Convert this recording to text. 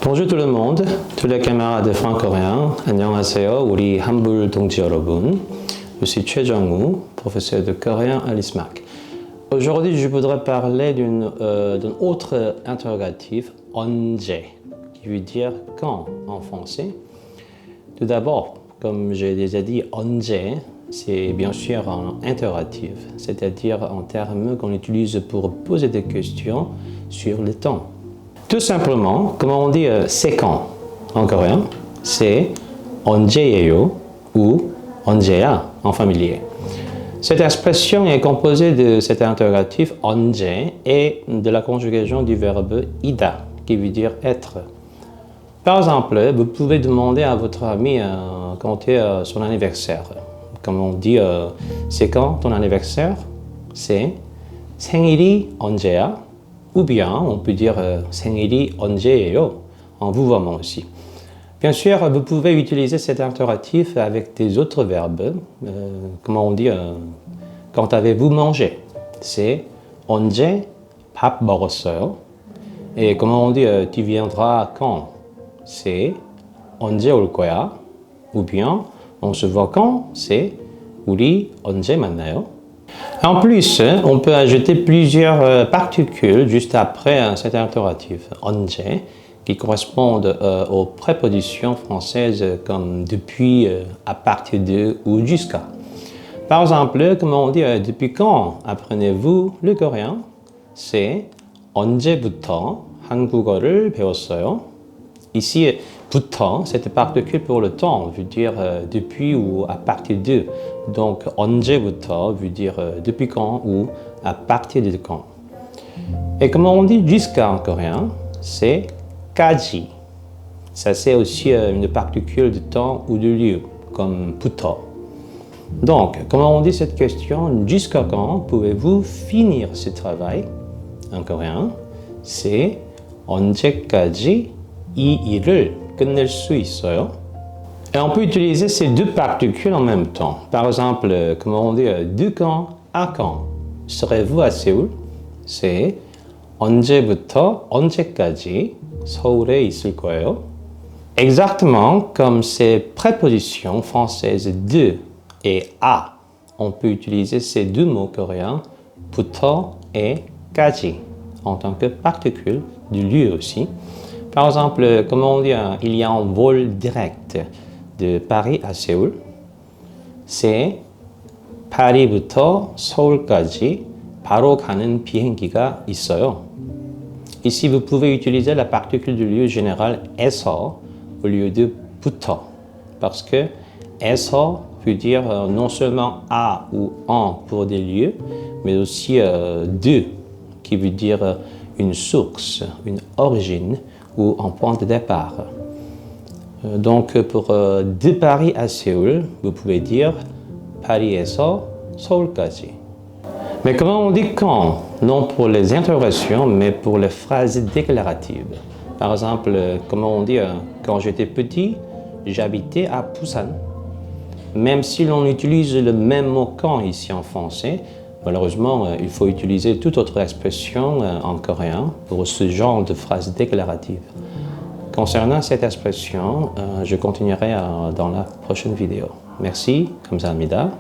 Bonjour tout le monde, tous les camarades franco-coréens. 안녕하세요, 우리 한불 동지 여러분. Je suis Choi Jong-woo, professeur de coréen à l'ISMAC. Aujourd'hui, je voudrais parler d'une autre interrogative, 언제, qui veut dire quand en français. Tout d'abord, comme j'ai déjà dit, 언제, c'est bien sûr un interrogatif, c'est-à-dire un terme qu'on utilise pour poser des questions sur le temps. Tout simplement, comment on dit c'est quand en coréen, c'est 언제예요 ou 언제야 en familier. Cette expression est composée de cet interrogatif 언제 et de la conjugaison du verbe ida qui veut dire être. Par exemple, vous pouvez demander à votre ami quand est son anniversaire. Comme on dit, c'est quand ton anniversaire? C'est 생일이 언제야? Ou bien, on peut dire 생일이 언제예요 en vouvoiement aussi. Bien sûr, vous pouvez utiliser cet interrogatif avec des autres verbes. Comment on dit quand avez-vous mangé? C'est 언제 밥 먹었어요? Et comment on dit tu viendras quand? C'est 언제 올 거야? Ou bien on se voit quand? C'est 우리 언제 만나요? En plus, on peut ajouter plusieurs particules juste après cet interrogatif 언제 qui correspondent aux prépositions françaises comme depuis, à partir de ou jusqu'à. Par exemple, comment on dit depuis quand apprenez-vous le coréen? C'est 언제부터 한국어를 배웠어요? Ici, 부터, cette particule pour le temps veut dire depuis ou à partir de. Donc, 언제부터 veut dire depuis quand ou à partir de quand. Et comment on dit jusqu'à en coréen? C'est 까지. Ça, c'est aussi une particule de temps ou de lieu, comme 부터. Donc, comment on dit cette question? Jusqu'à quand pouvez-vous finir ce travail? En coréen, c'est 언제까지 이 일을 끝낼 수 있어요? Et on peut utiliser ces deux particules en même temps. Par exemple, comment on dit de quand à quand? Serez-vous à Séoul? C'est 언제부터 언제까지 서울에 있을 거예요? Exactement comme ces prépositions françaises de et à, on peut utiliser ces deux mots coréens 부터 et 까지 en tant que particules du lieu aussi. Par exemple, comment on dit il y a un vol direct de Paris à Séoul? C'est 파리부터 서울까지 바로 가는 비행기가 있어요. Ici, vous pouvez utiliser la particule du lieu général 에서 au lieu de 부터 parce que 에서 veut dire non seulement à ou en pour des lieux, mais aussi de qui veut dire une source, une origine ou en point de départ. Donc pour de Paris à Séoul, vous pouvez dire 파리에서 서울까지. Mais comment on dit quand? Non pour les interrogations, mais pour les phrases déclaratives. Par exemple, comment on dit quand j'étais petit, j'habitais à Busan. Même si l'on utilise le même mot quand ici en français, malheureusement, il faut utiliser toute autre expression en coréen pour ce genre de phrase déclarative. Concernant cette expression, je continuerai dans la prochaine vidéo. Merci, 감사합니다.